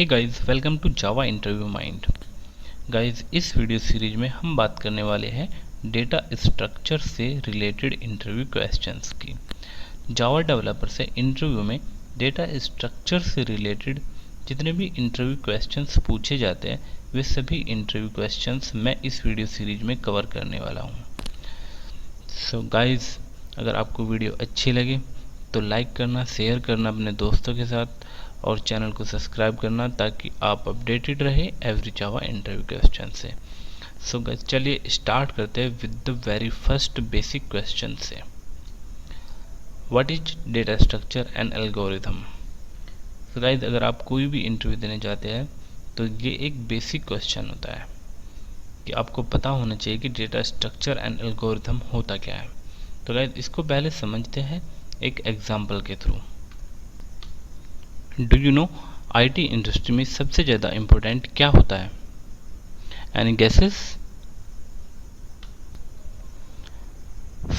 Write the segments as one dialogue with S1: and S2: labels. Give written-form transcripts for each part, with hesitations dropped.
S1: Hey guys, welcome to Java interview mind. Guys, इस video series में हम बात करने वाले हैं डेटा स्ट्रक्चर से रिलेटेड इंटरव्यू क्वेश्चंस की। जावा डेवलपर से इंटरव्यू में डेटा स्ट्रक्चर से रिलेटेड जितने भी इंटरव्यू क्वेश्चंस पूछे जाते हैं वे सभी इंटरव्यू क्वेश्चंस मैं इस वीडियो सीरीज में कवर करने वाला हूँ। सो गाइस, अगर आपको वीडियो अच्छी लगे तो लाइक करना, शेयर करना अपने दोस्तों के साथ और चैनल को सब्सक्राइब करना ताकि आप अपडेटेड रहे एवरी जावा इंटरव्यू क्वेश्चन से। सो गाइस, चलिए स्टार्ट करते हैं with the very first basic question से। What is data structure and algorithm. So guys, अगर आप कोई भी इंटरव्यू देने जाते हैं तो ये एक बेसिक क्वेश्चन होता है कि आपको पता होना चाहिए कि डेटा स्ट्रक्चर एंड एल्गोरिथम होता क्या है। तो गाइस, इसको पहले समझते हैं एक एग्जाम्पल के through. Do you know IT industry में सबसे ज़्यादा इम्पोर्टेंट क्या होता है? Any guesses?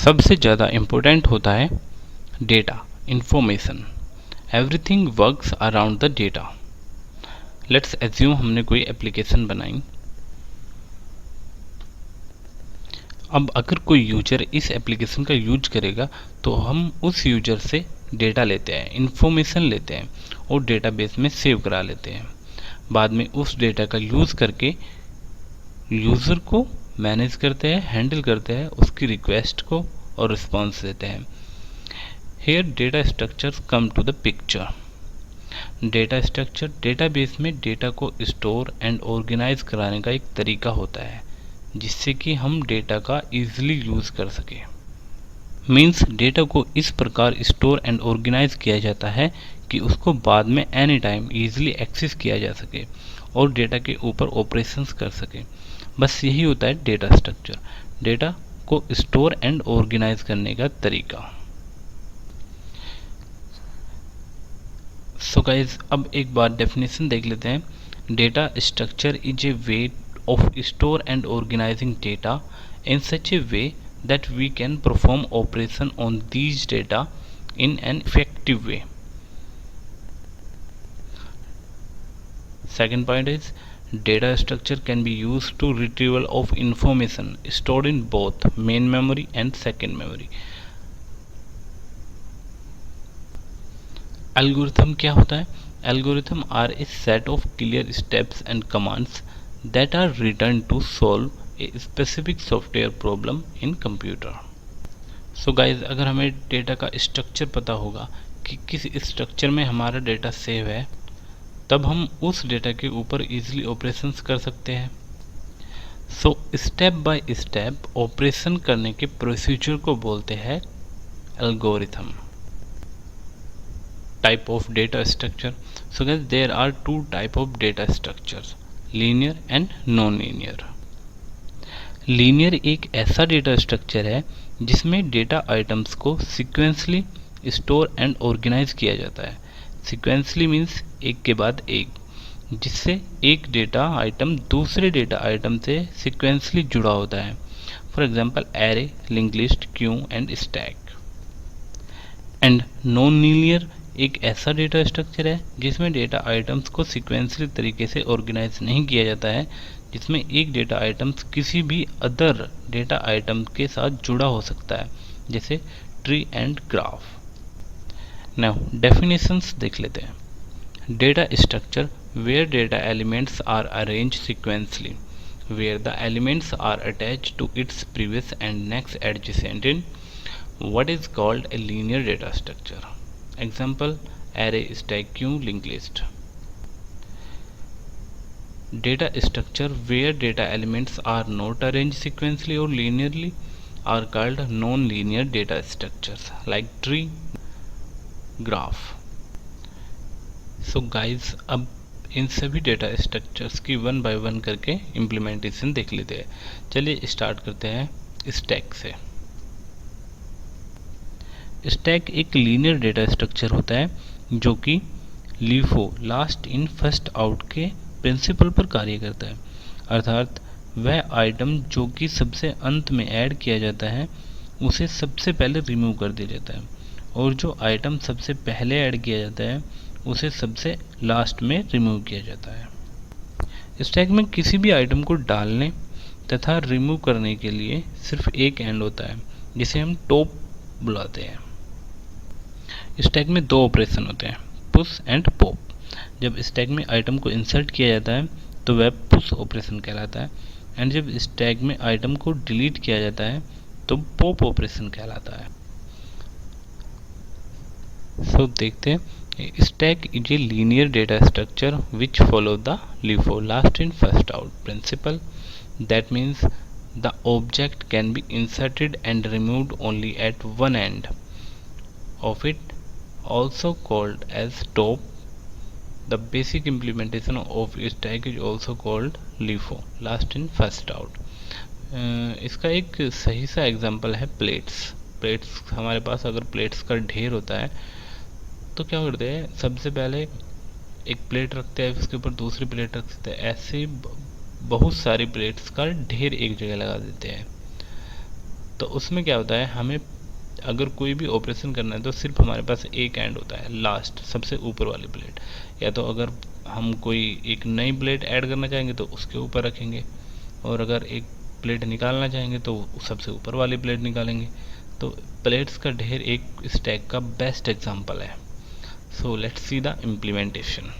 S1: सबसे ज़्यादा इम्पोर्टेंट होता है data, information. Everything works around the data. Let's assume हमने कोई एप्लीकेशन बनाई। अब अगर कोई यूजर इस एप्लीकेशन का यूज करेगा तो हम उस यूजर से डेटा लेते हैं, इंफॉर्मेशन लेते हैं और डेटाबेस में सेव करा लेते हैं। बाद में उस डेटा का यूज़ करके यूज़र को मैनेज करते हैं, हैंडल करते हैं, उसकी रिक्वेस्ट को और रिस्पॉन्स देते हैं। Here data structures come to the picture. Data structure database में डेटा को स्टोर एंड ऑर्गेनाइज कराने का एक तरीका होता है जिससे कि हम डेटा का ईजिली यूज़ कर सकें। मीन्स डेटा को इस प्रकार स्टोर एंड ऑर्गेनाइज किया जाता है कि उसको बाद में एनी टाइम ईजिली एक्सेस किया जा सके और डेटा के ऊपर ऑपरेशंस कर सके। बस यही होता है डेटा स्ट्रक्चर, डेटा को स्टोर एंड ऑर्गेनाइज करने का तरीका। सो गाइज, अब एक बार डेफिनेशन देख लेते हैं। Data structure is a way of store and organizing data in such a way that we can perform operation on these data in an effective way. Second point is data structure can be used to retrieval of information stored in both main memory and second memory. Algorithm क्या होता है? Algorithm are a set of clear steps and commands that are written to solve a specific software problem in computer. So guys, अगर हमें data का structure पता होगा कि किस स्ट्रक्चर में हमारा डेटा सेव है तब हम उस डेटा के ऊपर इजीली ऑपरेशंस कर सकते हैं। So step by step operation करने के प्रोसीजर को बोलते हैं algorithm. Type of data structure. So guys, there are two type of data structures, linear and non linear. Linear एक ऐसा डेटा स्ट्रक्चर है जिसमें डेटा आइटम्स को सीक्वेंसली स्टोर एंड ऑर्गेनाइज किया जाता है। सीक्वेंसली मीन्स एक के बाद एक, जिससे एक डेटा आइटम दूसरे डेटा आइटम से सीक्वेंसली जुड़ा होता है। For example array, link list, Q and stack. And non linear एक ऐसा डेटा स्ट्रक्चर है जिसमें डेटा आइटम्स को सीक्वेंसली तरीके से ऑर्गेनाइज नहीं किया जाता है, जिसमें एक डेटा आइटम्स किसी भी अदर डेटा आइटम के साथ जुड़ा हो सकता है, जैसे tree and graph. Now definitions देख लेते हैं। Data structure where data elements are arrange sequentially where the elements are attached to its previous and next adjacent in what is called a linear data structure. Example, array, stack, queue, linked list. Data structure where data elements are not arranged sequentially or linearly are called non-linear data structures like tree, graph. So guys, अब इन सभी data structures की one by one करके implementation देख लेते हैं। चलिए start करते हैं स्टैक से। स्टैक एक लीनियर डेटा स्ट्रक्चर होता है जो कि LIFO, last in first out के प्रिंसिपल पर कार्य करता है। अर्थात वह आइटम जो कि सबसे अंत में ऐड किया जाता है उसे सबसे पहले रिमूव कर दिया जाता है और जो आइटम सबसे पहले ऐड किया जाता है उसे सबसे लास्ट में रिमूव किया जाता है। स्टैक में किसी भी आइटम को डालने तथा रिमूव करने के लिए सिर्फ एक एंड होता है जिसे हम टॉप बुलाते हैं। स्टैक में दो ऑपरेशन होते हैं, पुश एंड पॉप। जब स्टैक में आइटम को इंसर्ट किया जाता है तो वह पुश ऑपरेशन कहलाता है, एंड जब स्टैक में आइटम को डिलीट किया जाता है तो पॉप ऑपरेशन कहलाता है। सो देखते हैं, stack is a linear data structure which follow the LIFO, last in first out principle. That means the object can be inserted and removed only at one end of it, also called as top. The basic implementation of stack is also called LIFO, last in first out. इसका एक सही सा example है plates. हमारे पास अगर plates का ढेर होता है तो क्या करते हैं, सबसे पहले एक प्लेट रखते हैं, उसके ऊपर दूसरी प्लेट रखते हैं, ऐसे बहुत सारी प्लेट्स का ढेर एक जगह लगा देते हैं। तो उसमें क्या होता है, हमें अगर कोई भी ऑपरेशन करना है तो सिर्फ हमारे पास एक एंड होता है, लास्ट सबसे ऊपर वाली प्लेट। या तो अगर हम कोई एक नई प्लेट ऐड करना चाहेंगे तो उसके ऊपर रखेंगे, और अगर एक प्लेट निकालना चाहेंगे तो सबसे ऊपर वाली प्लेट निकालेंगे। तो प्लेट्स का ढेर एक स्टैक का बेस्ट एग्जांपल है। So let's see the implementation.